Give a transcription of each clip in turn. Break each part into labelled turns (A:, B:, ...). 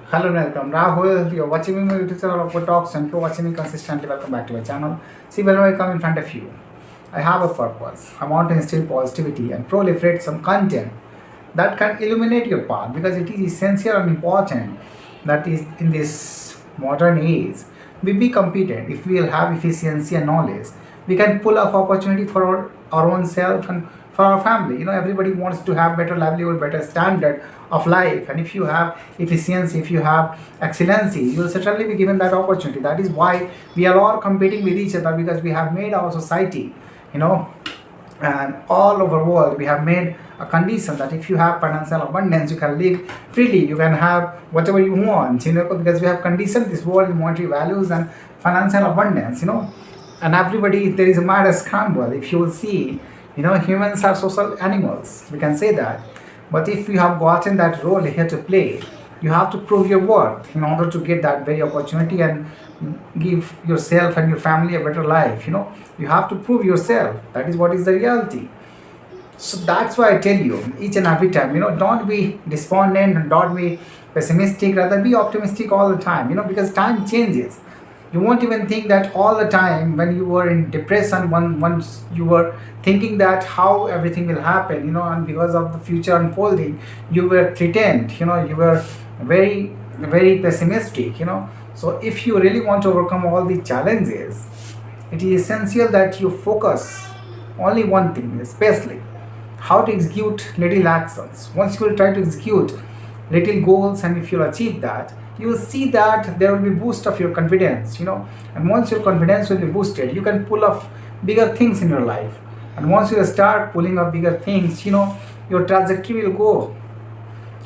A: Hello and welcome. Rahul, you're watching me on YouTube channel of Talks and you're watching me consistently. Welcome back to my channel. See, when I come in front of you, I have a purpose. I want to instill positivity and proliferate some content that can illuminate your path because it is essential and important that is in this modern age we be competent. If we will have efficiency and knowledge, we can pull off opportunity for our own self and for our family. Everybody wants to have better livelihood, better standard of life, and if you have efficiency, if you have excellency, you will certainly be given that opportunity. That is why we are all competing with each other, because we have made our society, you know and all over world we have made a condition that if you have financial abundance, you can live freely, you can have whatever you want, because we have conditioned this world in monetary values and financial abundance. And everybody, there is a mad scramble. If you will see, humans are social animals, we can say that. But if you have gotten that role here to play, you have to prove your worth in order to get that very opportunity and give yourself and your family a better life. You have to prove yourself. That is what is the reality. So that's why I tell you each and every time, don't be despondent and don't be pessimistic, rather be optimistic all the time, because time changes. You won't even think that all the time when you were in depression, once you were thinking that how everything will happen, and because of the future unfolding, you were threatened, you were very, very pessimistic. So if you really want to overcome all the challenges, it is essential that you focus only one thing, especially how to execute little actions. Once you will try to execute little goals, and if you'll achieve that, you will see that there will be boost of your confidence. And once your confidence will be boosted, you can pull off bigger things in your life. And once you start pulling off bigger things, your trajectory will go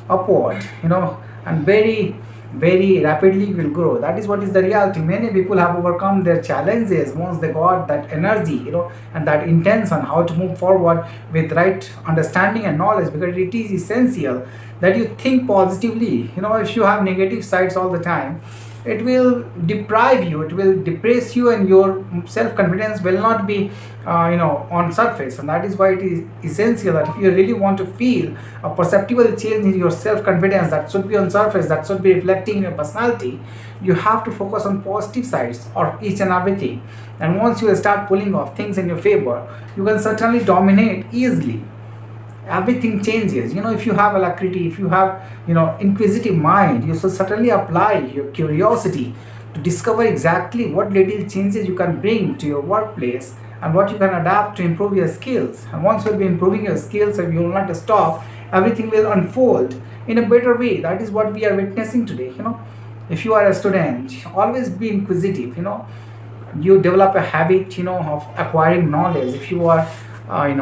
A: upward, and very, very rapidly will grow. That is what is the reality. Many people have overcome their challenges once they got that energy, and that intention how to move forward with right understanding and knowledge, because it is essential that you think positively. If you have negative sides all the time, it will deprive you, it will depress you, and your self confidence will not be on surface. And that is why it is essential that if you really want to feel a perceptible change in your self confidence, that should be on surface, that should be reflecting in your personality, you have to focus on positive sides of each and everything. And once you start pulling off things in your favor, you can certainly dominate easily. Everything changes. If you have alacrity, if you have inquisitive mind, you should certainly apply your curiosity to discover exactly what little changes you can bring to your workplace and what you can adapt to improve your skills. And once you'll be improving your skills and you will not stop, everything will unfold in a better way. That is what we are witnessing today. If you are a student, always be inquisitive. You develop a habit of acquiring knowledge. If you are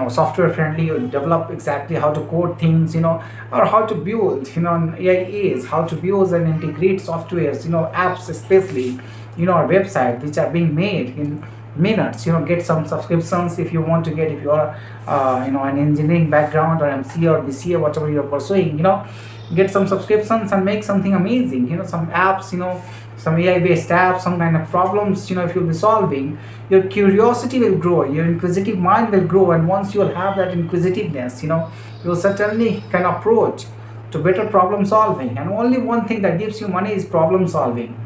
A: software friendly, you develop exactly how to code things, or how to build, an AIAs, how to build and integrate softwares, apps, especially, or website which are being made in minutes. Get some subscriptions if you want to get, if you are an engineering background or MC or BCA, whatever you are pursuing, get some subscriptions and make something amazing. Some apps, some AI based apps, some kind of problems, if you'll be solving, your curiosity will grow, your inquisitive mind will grow. And once you'll have that inquisitiveness, you'll certainly can approach to better problem solving. And only one thing that gives you money is problem solving.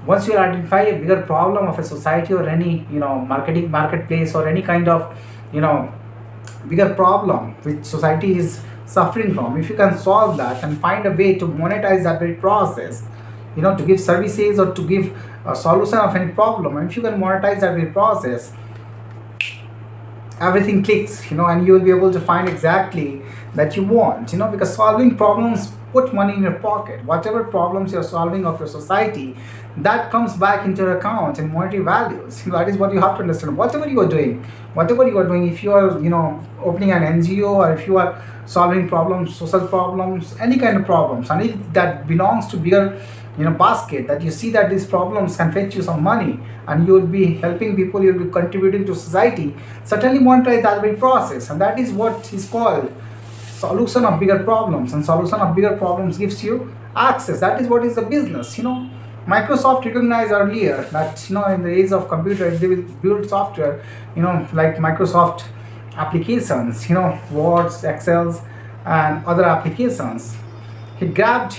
A: Once you identify a bigger problem of a society or any marketplace or any kind of you know bigger problem which society is suffering from, if you can solve that and find a way to monetize that very process, to give services or to give a solution of any problem, and if you can monetize that very process, everything clicks, and you will be able to find exactly that you want, because solving problems put money in your pocket. Whatever problems you're solving of your society, that comes back into your account in monetary values. That is what you have to understand. Whatever you are doing, if you are, opening an NGO, or if you are solving problems, social problems, any kind of problems, and if that belongs to bigger basket, that you see that these problems can fetch you some money and you will be helping people, you will be contributing to society, certainly monetize that very process. And that is what is called solution of bigger problems. And solution of bigger problems gives you access. That is what is the business. Microsoft recognized earlier that in the age of computers they will build software, like Microsoft applications, words, excels, and other applications. He grabbed,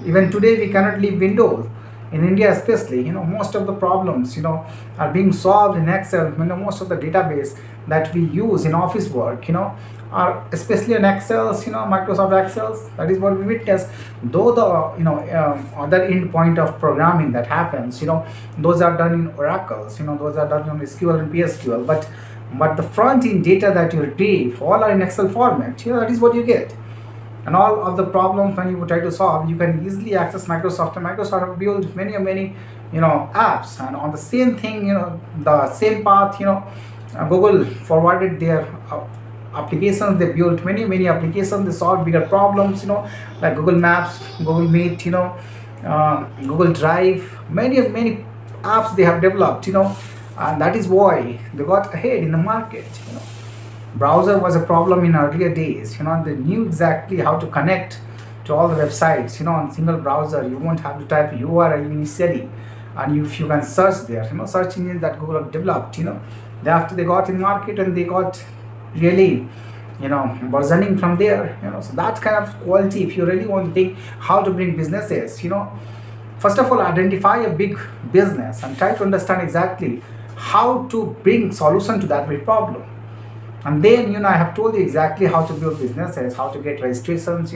A: even today we cannot leave Windows. In India especially, most of the problems, are being solved in Excel. Most of the database that we use in office work, are especially in Excels, Microsoft Excels. That is what we witness. Though the, other end point of programming that happens, those are done in Oracles, those are done on SQL and PSQL. But the front end data that you retrieve all are in Excel format. That is what you get. And all of the problems when you try to solve, you can easily access Microsoft, and Microsoft have built many apps. And on the same thing, the same path, Google forwarded their applications. They built many applications. They solved bigger problems, like Google Maps, Google Meet, Google Drive. Many apps they have developed, and that is why they got ahead in the market. Browser was a problem in earlier days. They knew exactly how to connect to all the websites. On single browser, you won't have to type URL initially, and if you can search there, search engines that Google have developed. After they got in market and they got really, burgeoning from there. So that kind of quality. If you really want to think how to bring businesses, first of all, identify a big business and try to understand exactly how to bring solution to that big problem. And then, I have told you exactly how to build businesses, how to get registrations,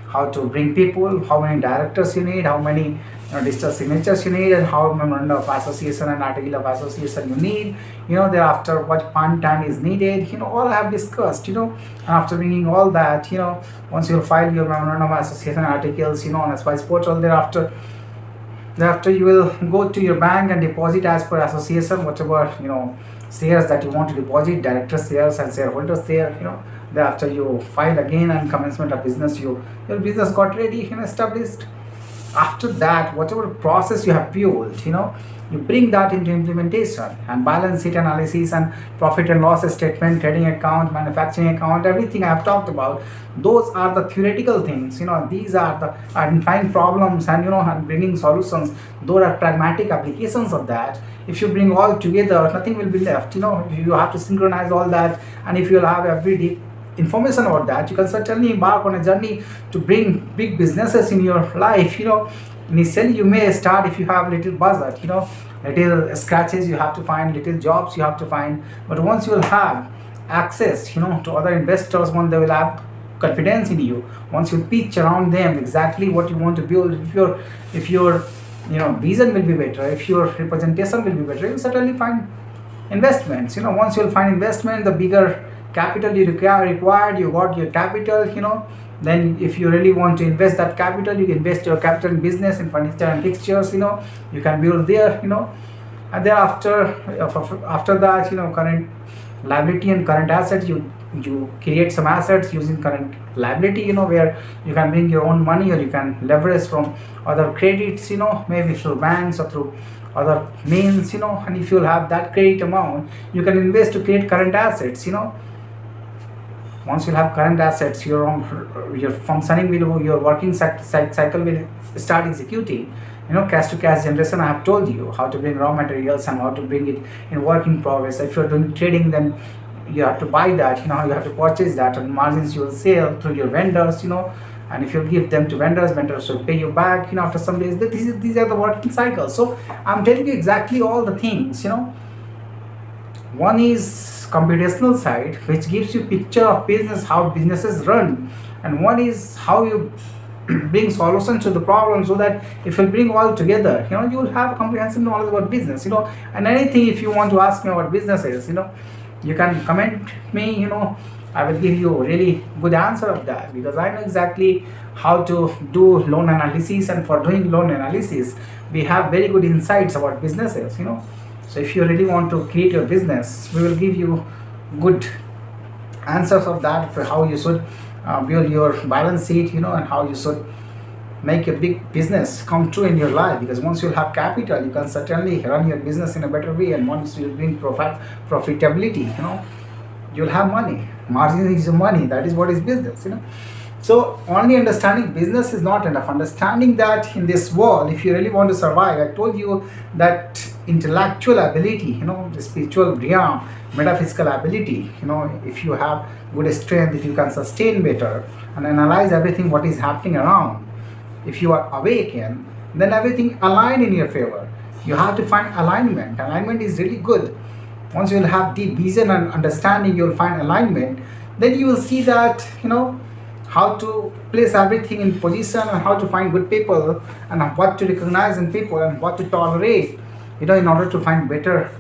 A: how to bring people, how many directors you need, how many digital signatures you need, and how memorandum of association and article of association you need. Thereafter, what fund time is needed. All I have discussed. And after bringing all that, once you file your memorandum of association articles, on a Spice portal, thereafter you will go to your bank and deposit as per association whatever shares that you want to deposit, director shares and shareholders share. Thereafter you file again and commencement of business. Your business got ready, established. After that, whatever process you have built, you bring that into implementation, and balance sheet analysis and profit and loss statement, trading account, manufacturing account, everything I have talked about. Those are the theoretical things. These are the identifying problems and and bringing solutions. Those are pragmatic applications of that. If you bring all together, nothing will be left. You have to synchronize all that, and if you have every information about that, you can certainly embark on a journey to bring big businesses in your life. Initially you may start if you have little budget, little scratches you have to find, little jobs you have to find. But once you will have access, to other investors, when they will have confidence in you, once you pitch around them exactly what you want to build, if your vision will be better, if your representation will be better, you certainly find investments. Once you'll find investment, the bigger capital you required, you got your capital. Then if you really want to invest that capital, you invest your capital in business, in furniture and fixtures. You can build there. And thereafter, after that, current liability and current assets, you create some assets using current liability, where you can bring your own money, or you can leverage from other credits, maybe through banks or through other means. And if you'll have that credit amount, you can invest to create current assets. Once you have current assets, your functioning will, your working cycle will start executing. Cash to cash generation, I have told you how to bring raw materials and how to bring it in work in progress. If you're doing trading, then you have to buy that, you have to purchase that, and margins you will sell through your vendors. And if you give them to vendors will pay you back, after some days. These are the working cycles. So I'm telling you exactly all the things. One is computational side, which gives you picture of business, how businesses run, and one is how you bring solutions to the problem, so that if you bring all together, you will have comprehensive knowledge about business. And anything, if you want to ask me about businesses, you can comment me. I will give you a really good answer of that, because I know exactly how to do loan analysis, and for doing loan analysis, we have very good insights about businesses. So if you really want to create your business, we will give you good answers of that, for how you should build your balance sheet, and how you should make a big business come true in your life. Because once you have capital, you can certainly run your business in a better way, and once you bring profitability, you'll have money. Margin is money. That is what is business. So only understanding business is not enough. Understanding that in this world, if you really want to survive, I told you that intellectual ability, the spiritual realm, metaphysical ability, if you have good strength, if you can sustain better and analyze everything what is happening around, if you are awakened, then everything align in your favor. You have to find alignment. Alignment is really good. Once you'll have deep vision and understanding, you'll find alignment. Then you will see that, how to place everything in position and how to find good people and what to recognize in people and what to tolerate, in order to find better,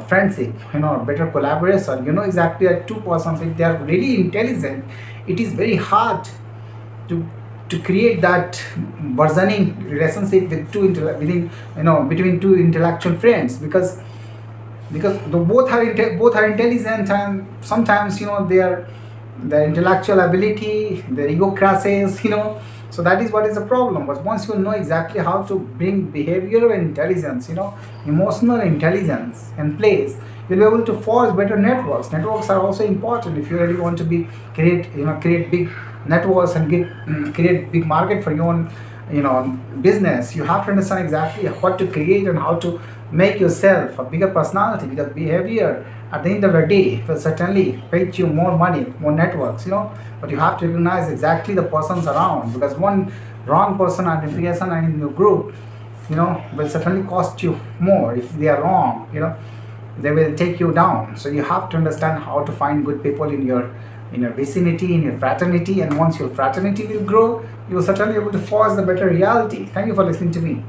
A: friendship, better collaboration. You know exactly that two persons, if they are really intelligent, it is very hard to create that burgeoning relationship with within, between two intellectual friends, because both are intelligent, and sometimes, their intellectual ability, their ego crashes, so that is what is the problem. But once you know exactly how to bring behavioral intelligence, emotional intelligence in place, you'll be able to forge better networks. Networks are also important if you really want to create big networks and create big market for your own, business. You have to understand exactly what to create and how to make yourself a bigger personality, because behavior at the end of the day will certainly pay you more money, more networks, but you have to recognize exactly the persons around, because one wrong person identification in your group, will certainly cost you more. If they are wrong, they will take you down. So you have to understand how to find good people in your vicinity, in your fraternity, and once your fraternity will grow, you will certainly be able to forge the better reality. Thank you for listening to me.